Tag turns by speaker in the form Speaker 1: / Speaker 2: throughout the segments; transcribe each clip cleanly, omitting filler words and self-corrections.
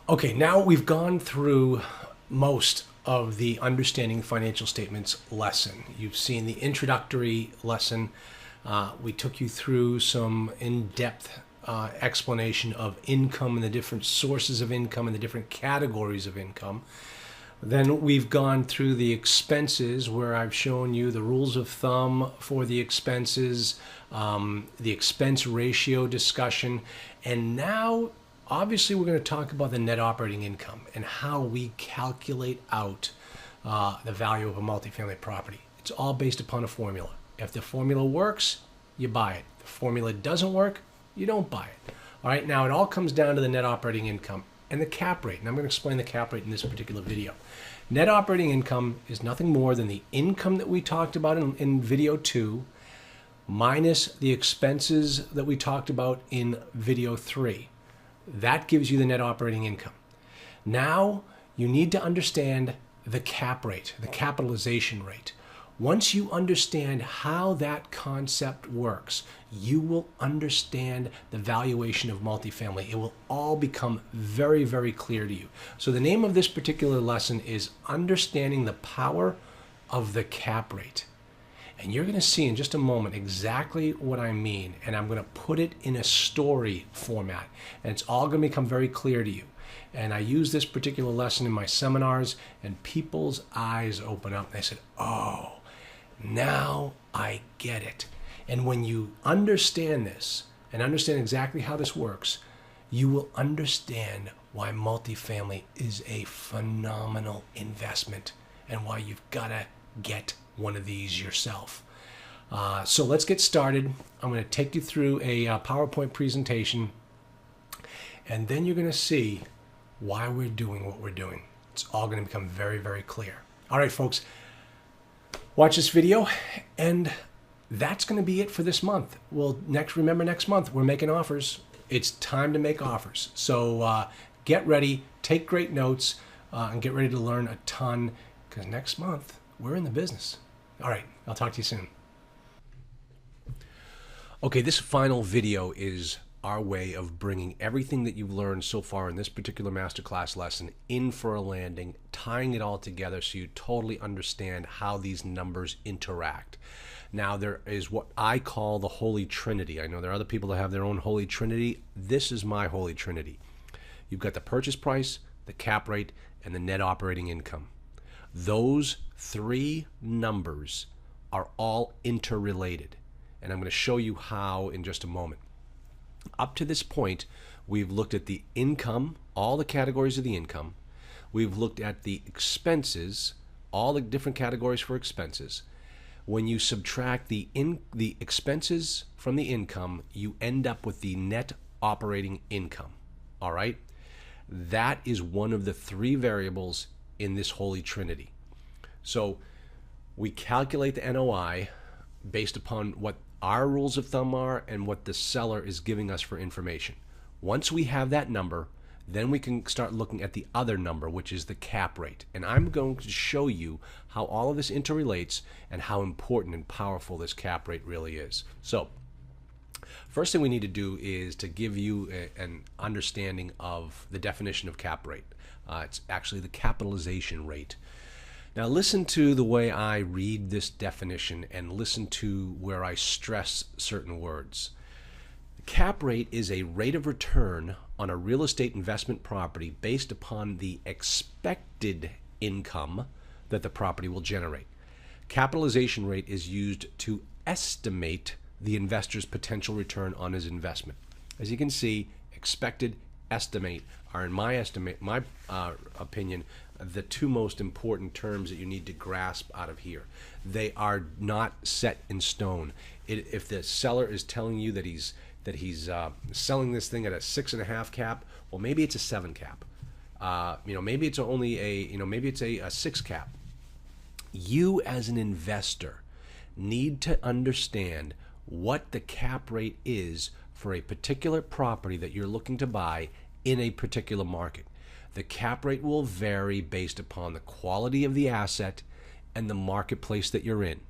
Speaker 1: Okay, now we've gone through most of the understanding financial statements lesson. You've seen the introductory lesson. We took you through some in-depth explanation of income and the different sources of income and the different categories of income. Then we've gone through the expenses, where I've shown you the rules of thumb for the expenses, the expense ratio discussion, and now obviously we're going to talk about the net operating income and how we calculate out the value of a multifamily property. It's all based upon a formula. If the formula works, you buy it. If the formula doesn't work, you don't buy it. All right, now it all comes down to the net operating income and the cap rate. And I'm going to explain the cap rate in this particular video. Net operating income is nothing more than the income that we talked about in video 2 minus the expenses that we talked about in video 3. That gives you the net operating income. Now you need to understand the cap rate, the capitalization rate. Once you understand how that concept works, you will understand the valuation of multifamily. It will all become very, very clear to you. So the name of this particular lesson is Understanding the Power of the Cap Rate. And you're going to see in just a moment exactly what I mean. And I'm going to put it in a story format. And it's all going to become very clear to you. And I use this particular lesson in my seminars, and people's eyes open up. They said, oh, now I get it. And when you understand this and understand exactly how this works, you will understand why multifamily is a phenomenal investment and why you've got to get one of these yourself. So let's get started. I'm going to take you through a PowerPoint presentation, and then you're going to see why we're doing what we're doing. It's all going to become very, very clear. All right, folks, watch this video, and that's going to be it for this month. Well, remember next month, we're making offers. It's time to make offers. So get ready, take great notes, and get ready to learn a ton, because next month, we're in the business. All right, I'll talk to you soon. Okay, this final video is our way of bringing everything that you've learned so far in this particular masterclass lesson in for a landing, tying it all together so you totally understand how these numbers interact. Now, there is what I call the Holy Trinity. I know there are other people that have their own Holy Trinity. This is my Holy Trinity. You've got the purchase price, the cap rate, and the net operating income. Those three numbers are all interrelated, and I'm going to show you how in just a moment. Up to this point, we've looked at the income, all the categories of the income. We've looked at the expenses, all the different categories for expenses. When you subtract the expenses from the income, you end up with the net operating income. All right? That is one of the three variables in this Holy Trinity. So we calculate the NOI based upon what our rules of thumb are and what the seller is giving us for information. Once we have that number, then we can start looking at the other number, which is the cap rate. And I'm going to show you how all of this interrelates and how important and powerful this cap rate really is. So first thing we need to do is to give you an understanding of the definition of cap rate. It's actually the capitalization rate. Now listen to the way I read this definition and listen to where I stress certain words. The cap rate is a rate of return on a real estate investment property based upon the expected income that the property will generate. Capitalization rate is used to estimate the investor's potential return on his investment. As you can see, expected, estimate are, in my opinion, the two most important terms that you need to grasp out of here. They are not set in stone. If the seller is telling you that he's selling this thing at a 6.5 cap, well, maybe it's a 7 cap. Maybe it's only maybe it's a 6 cap. You as an investor need to understand what the cap rate is for a particular property that you're looking to buy in a particular market. The cap rate will vary based upon the quality of the asset and the marketplace that you're in.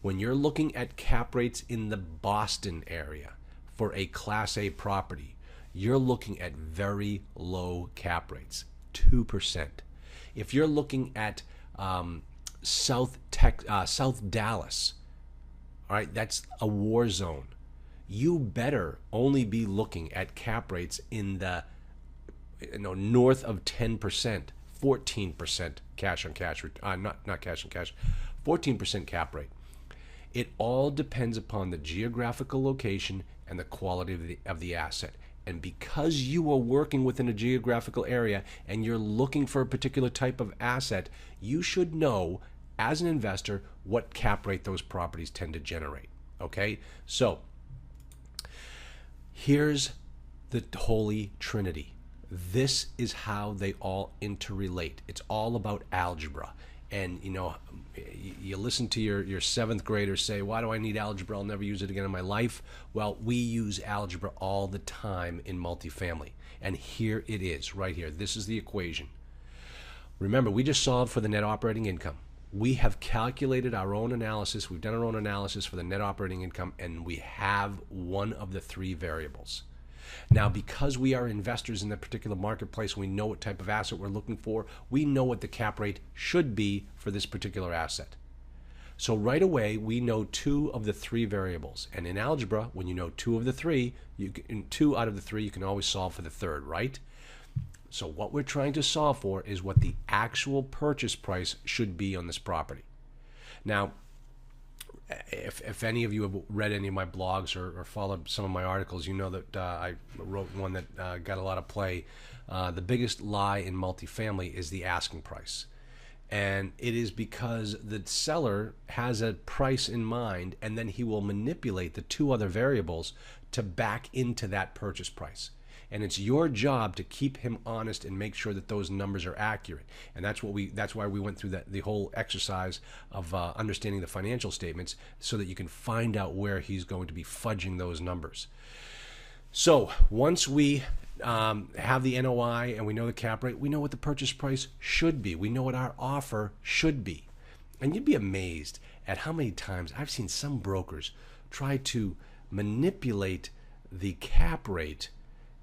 Speaker 1: When you're looking at cap rates in the Boston area for a Class A property, you're looking at very low cap rates, 2%. If you're looking at South Dallas, all right, that's a war zone. You better only be looking at cap rates in the north of 10%, 14% cash on cash, not cash on cash, 14% cap rate. It all depends upon the geographical location and the quality of the asset. And because you are working within a geographical area and you're looking for a particular type of asset, you should know as an investor what cap rate those properties tend to generate. Okay? So here's the Holy Trinity. This is how they all interrelate. It's all about algebra. And you listen to your seventh graders say, why do I need algebra? I'll never use it again in my life. Well, we use algebra all the time in multifamily. And here it is, right here. This is the equation. Remember, we just solved for the net operating income. We have calculated our own analysis. We've done our own analysis for the net operating income, and we have one of the three variables. Now, because we are investors in that particular marketplace, we know what type of asset we're looking for. We know what the cap rate should be for this particular asset. So right away, we know two of the three variables. And in algebra, when you know two of the three, two out of the three, you can always solve for the third, right? So what we're trying to solve for is what the actual purchase price should be on this property. Now, if any of you have read any of my blogs or followed some of my articles, you know that I wrote one that got a lot of play. The biggest lie in multifamily is the asking price. And it is because the seller has a price in mind, and then he will manipulate the two other variables to back into that purchase price. And it's your job to keep him honest and make sure that those numbers are accurate. And that's why we went through the whole exercise of understanding the financial statements, so that you can find out where he's going to be fudging those numbers. So once we have the NOI and we know the cap rate, we know what the purchase price should be. We know what our offer should be. And you'd be amazed at how many times I've seen some brokers try to manipulate the cap rate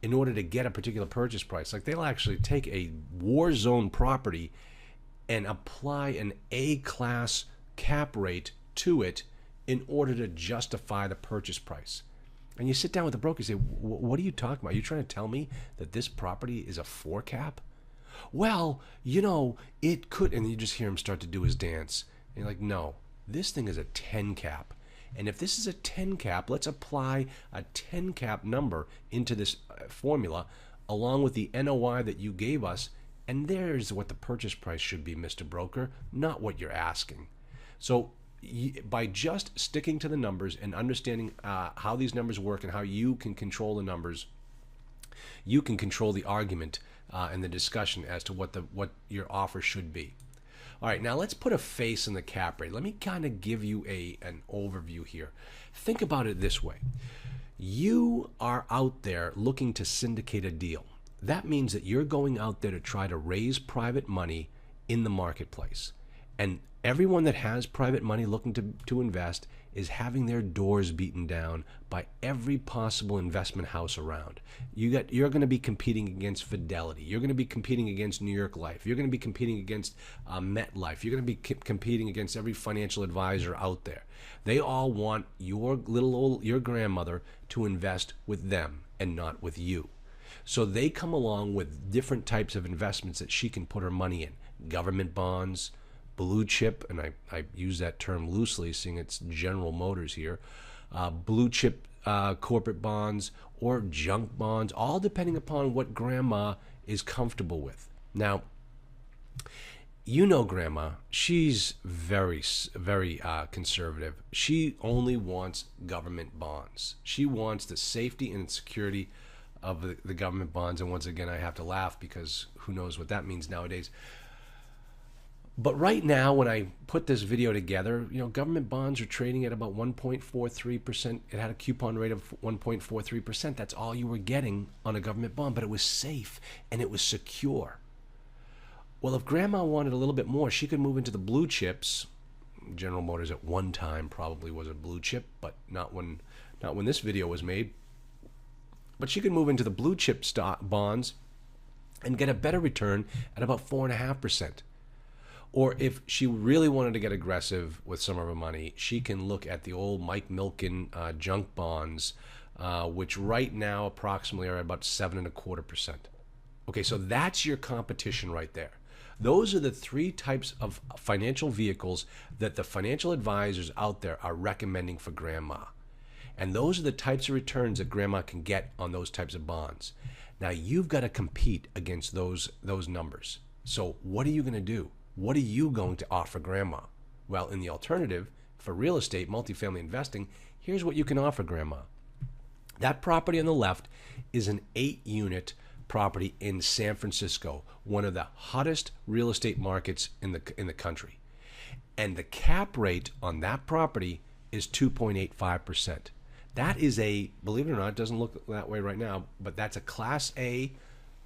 Speaker 1: in order to get a particular purchase price. Like, they'll actually take a war zone property and apply an A-class cap rate to it in order to justify the purchase price. And you sit down with the broker and say, what are you talking about? Are you trying to tell me that this property is a 4 cap? Well, it could. And you just hear him start to do his dance. And you're like, no, this thing is a 10 cap. And if this is a 10 cap, let's apply a 10 cap number into this formula along with the NOI that you gave us. And there's what the purchase price should be, Mr. Broker, not what you're asking. So by just sticking to the numbers and understanding how these numbers work and how you can control the numbers, you can control the argument and the discussion as to what your offer should be. All right, now let's put a face in the cap rate. Let me kind of give you an overview here. Think about it this way. You are out there looking to syndicate a deal. That means that you're going out there to try to raise private money in the marketplace. And everyone that has private money looking to invest is having their doors beaten down by every possible investment house around. You're going to be competing against Fidelity. You're going to be competing against New York Life. You're going to be competing against MetLife. You're going to be competing against every financial advisor out there. They all want your grandmother to invest with them and not with you. So they come along with different types of investments that she can put her money in. Government bonds, blue chip, and I use that term loosely, seeing it's General Motors here, blue chip corporate bonds or junk bonds, all depending upon what grandma is comfortable with. Now, grandma, she's very, very conservative. She only wants government bonds. She wants the safety and security of the government bonds. And once again, I have to laugh because who knows what that means nowadays. But right now, when I put this video together, government bonds are trading at about 1.43%. It had a coupon rate of 1.43%. That's all you were getting on a government bond, but it was safe and it was secure. Well, if grandma wanted a little bit more, she could move into the blue chips. General Motors at one time probably was a blue chip, but not when this video was made. But she could move into the blue chip stock bonds and get a better return at about 4.5%. Or if she really wanted to get aggressive with some of her money, she can look at the old Mike Milken junk bonds, which right now approximately are about 7.25%. Okay, so that's your competition right there. Those are the three types of financial vehicles that the financial advisors out there are recommending for grandma. And those are the types of returns that grandma can get on those types of bonds. Now you've got to compete against those numbers. So what are you going to do? What are you going to offer grandma? Well, in the alternative, for real estate, multifamily investing, here's what you can offer grandma. That property on the left is an 8-unit property in San Francisco, one of the hottest real estate markets in the country. And the cap rate on that property is 2.85%. That is a, believe it or not, it doesn't look that way right now, but that's a Class A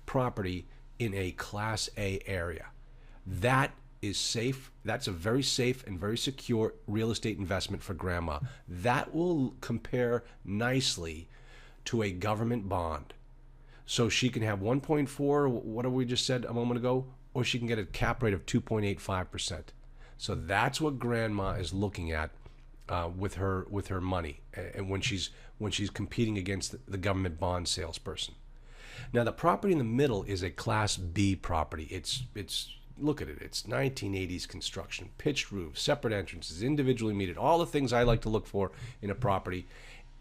Speaker 1: property in a Class A area. That is safe. That's a very safe and very secure real estate investment for grandma. That will compare nicely to a government bond. So she can have 1.4, whatever we just said a moment ago, or she can get a cap rate of 2.85%. So that's what grandma is looking at with her money, and when she's competing against the government bond salesperson. Now the property in the middle is a Class B property. It's look at it. It's 1980s construction, pitched roofs, separate entrances, individually metered, all the things I like to look for in a property.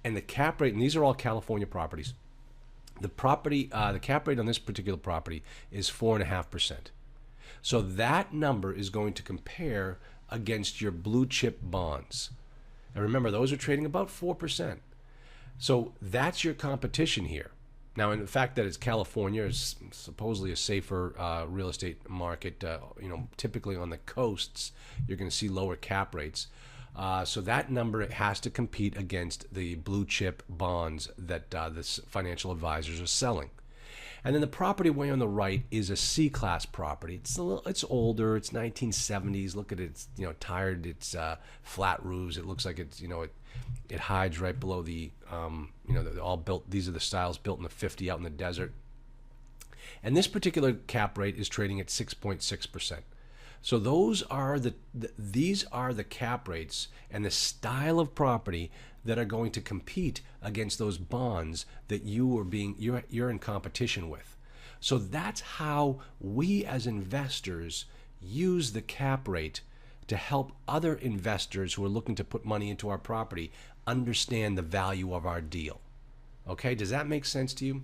Speaker 1: And the cap rate, and these are all California properties. The cap rate on this particular property is 4.5%. So that number is going to compare against your blue chip bonds. And remember, those are trading about 4%. So that's your competition here. Now, in the fact that it's California, it's supposedly a safer real estate market. Typically on the coasts, you're going to see lower cap rates. So that number has to compete against the blue chip bonds that the financial advisors are selling. And then the property way on the right is a C-class property. It's older. It's 1970s. Look at it. It's tired. It's flat roofs. It looks like it's it hides right below the they're all built. These are the styles built in the 50 out in the desert. And this particular cap rate is trading at 6.6%. So these are the cap rates and the style of property that are going to compete against those bonds that you're in competition with. So that's how we as investors use the cap rate to help other investors who are looking to put money into our property understand the value of our deal. Okay, does that make sense to you?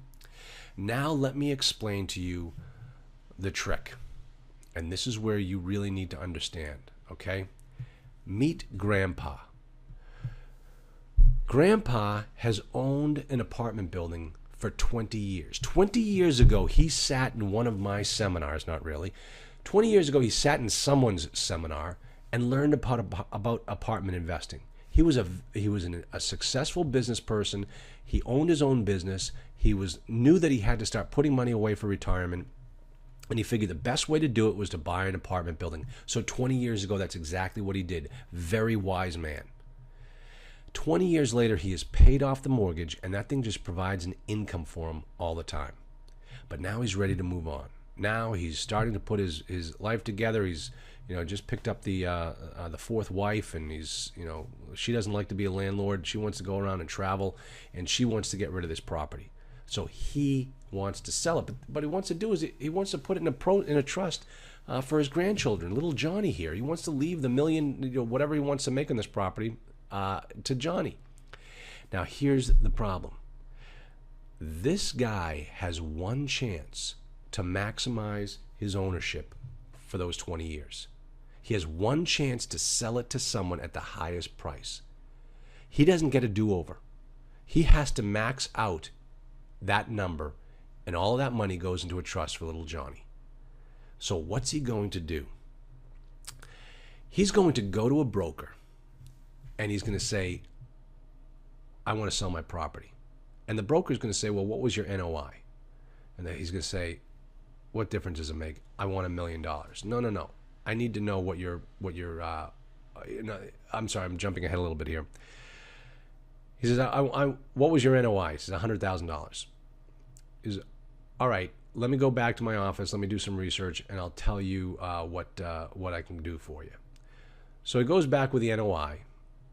Speaker 1: Now let me explain to you the trick. And this is where you really need to understand, okay? Meet Grandpa. Grandpa has owned an apartment building for 20 years. 20 years ago, he sat in one of my seminars, not really. 20 years ago, he sat in someone's seminar and learned about apartment investing. He was a successful business person. He owned his own business. He knew that he had to start putting money away for retirement. And he figured the best way to do it was to buy an apartment building. So 20 years ago, that's exactly what he did. Very wise man. 20 years later, he has paid off the mortgage, and that thing just provides an income for him all the time. But now he's ready to move on. Now he's starting to put his life together. He's just picked up the fourth wife, and she doesn't like to be a landlord. She wants to go around and travel, and she wants to get rid of this property. So he wants to sell it, but what he wants to do is he wants to put it in a trust for his grandchildren. Little Johnny here, he wants to leave the million, whatever he wants to make on this property, to Johnny. Now here's the problem. This guy has one chance to maximize his ownership for those 20 years. He has one chance to sell it to someone at the highest price. He doesn't get a do-over. He has to max out that number, and all of that money goes into a trust for little Johnny. So what's he going to do? He's going to go to a broker, and he's going to say, I want to sell my property. And the broker is going to say, well, what was your NOI? And then he's going to say, what difference does it make? I want $1 million. No. I need to know what your I'm sorry, I'm jumping ahead a little bit here. He says, what was your NOI? He says, $100,000. is, all right, let me go back to my office, let me do some research, and I'll tell you what I can do for you. So he goes back with the NOI.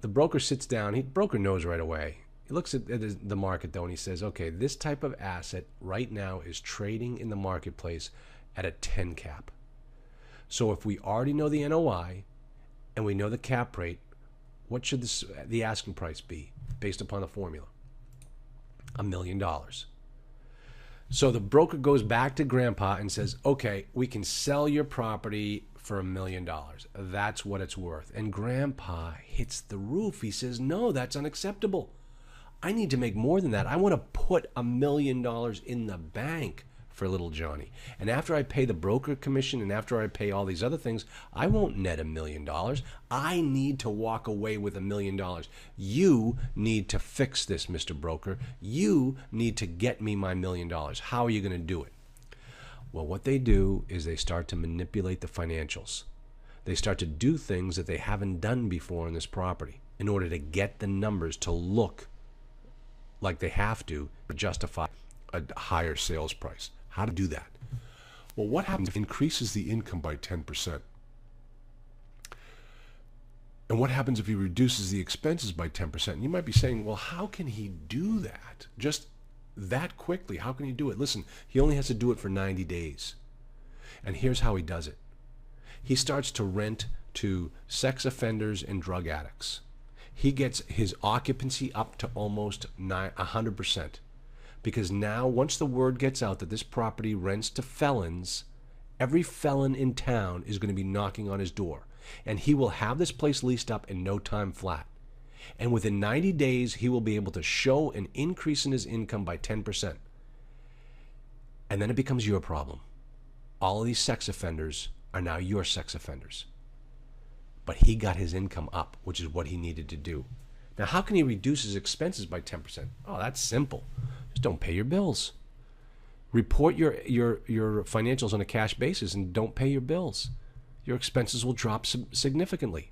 Speaker 1: The broker sits down. The broker knows right away. He looks at the market, though, and he says, okay, this type of asset right now is trading in the marketplace at a 10 cap. So if we already know the NOI and we know the cap rate, what should the asking price be based upon the formula? $1 million. So the broker goes back to Grandpa and says, okay, we can sell your property for $1 million. That's what it's worth. And Grandpa hits the roof. He says, no, that's unacceptable. I need to make more than that. I want to put $1 million in the bank for little Johnny. And after I pay the broker commission and after I pay all these other things, I won't net $1 million. I need to walk away with $1 million. You need to fix this, Mr. Broker. You need to get me my $1 million. How are you going to do it? Well, what they do is they start to manipulate the financials. They start to do things that they haven't done before in this property in order to get the numbers to look like they have to justify a higher sales price. How to do that?
Speaker 2: Well, what happens if it increases the income by 10%? And what happens if he reduces the expenses by 10%? And you might be saying, well, how can he do that? Just that quickly? How can he do it? Listen, he only has to do it for 90 days. And here's how he does it. He starts to rent to sex offenders and drug addicts. He gets his occupancy up to almost 100%. Because now, once the word gets out that this property rents to felons, every felon in town is going to be knocking on his door. And he will have this place leased up in no time flat. And within 90 days, he will be able to show an increase in his income by 10%. And then it becomes your problem. All of these sex offenders are now your sex offenders. But he got his income up, which is what he needed to do. Now, how can he reduce his expenses by 10%? Oh, that's simple. Just don't pay your bills. Report your financials on a cash basis and don't pay your bills. Your expenses will drop significantly.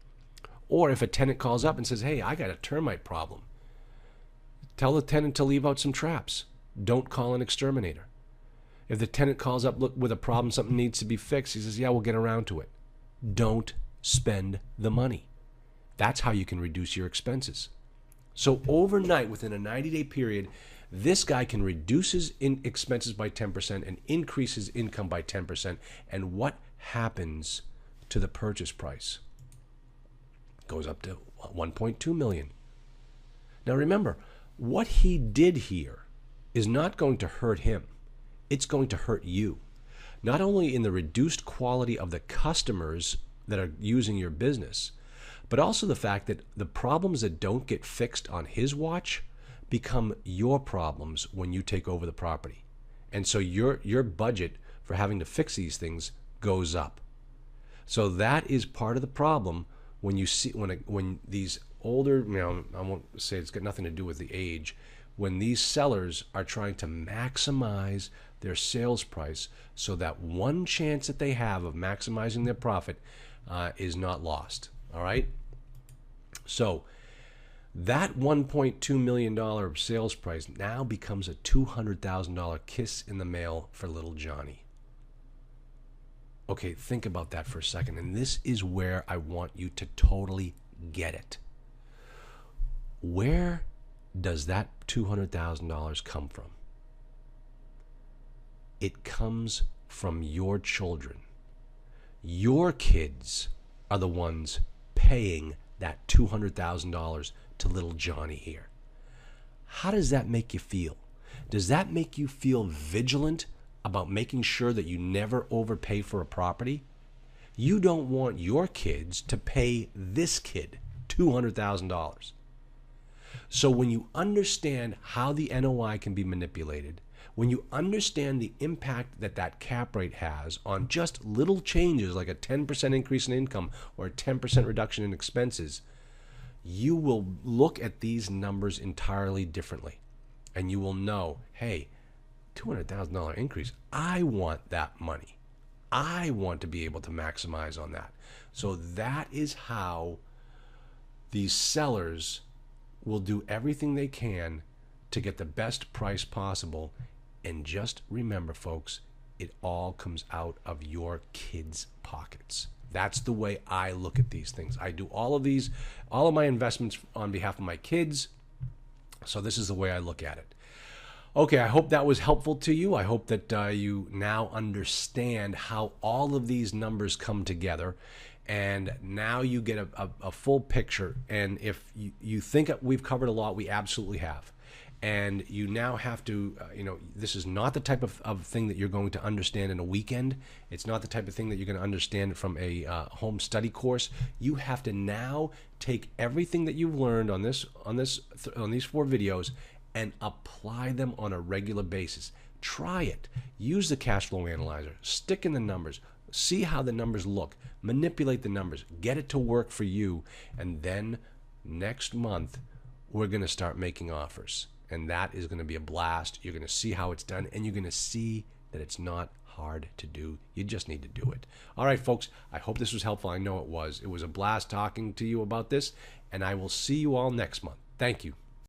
Speaker 2: Or if a tenant calls up and says, hey, I got a termite problem, tell the tenant to leave out some traps. Don't call an exterminator. If the tenant calls up with a problem, something needs to be fixed, he says, yeah, we'll get around to it. Don't spend the money. That's how you can reduce your expenses. So overnight, within a 90-day period, this guy can reduce his expenses by 10% and increase his income by 10%. And what happens to the purchase price? Goes up to 1.2 million. Now remember, what he did here is not going to hurt him. It's going to hurt you. Not only in the reduced quality of the customers that are using your business, but also the fact that the problems that don't get fixed on his watch become your problems when you take over the property. And so your budget for having to fix these things goes up. So that is part of the problem when you see when these older, I won't say it's got nothing to do with the age, when these sellers are trying to maximize their sales price so that one chance that they have of maximizing their profit is not lost. All right? So that $1.2 million sales price now becomes a $200,000 kiss in the mail for little Johnny. Okay, think about that for a second. And this is where I want you to totally get it. Where does that $200,000 come from? It comes from your children. Your kids are the ones paying that $200,000 to little Johnny here. How does that make you feel? Does that make you feel vigilant about making sure that you never overpay for a property? You don't want your kids to pay this kid $200,000. So when you understand how the NOI can be manipulated, when you understand the impact that that cap rate has on just little changes like a 10% increase in income or a 10% reduction in expenses, you will look at these numbers entirely differently. And you will know, hey, $200,000 increase, I want that money. I want to be able to maximize on that. So that is how these sellers will do everything they can to get the best price possible
Speaker 1: And just remember, folks, it all comes out of your kids' pockets. That's the way I look at these things. I do all of my investments on behalf of my kids. So this is the way I look at it. Okay, I hope that was helpful to you. I hope that you now understand how all of these numbers come together. And now you get a full picture. And if you think we've covered a lot, we absolutely have. And you now have to, this is not the type of thing that you're going to understand in a weekend. It's not the type of thing that you're going to understand from a home study course. You have to now take everything that you've learned on these 4 videos and apply them on a regular basis. Try it. Use the cash flow analyzer. Stick in the numbers. See how the numbers look. Manipulate the numbers. Get it to work for you. And then next month, we're going to start making offers. And that is going to be a blast. You're going to see how it's done, and you're going to see that it's not hard to do. You just need to do it. All right, folks, I hope this was helpful. I know it was. It was a blast talking to you about this, and I will see you all next month. Thank you.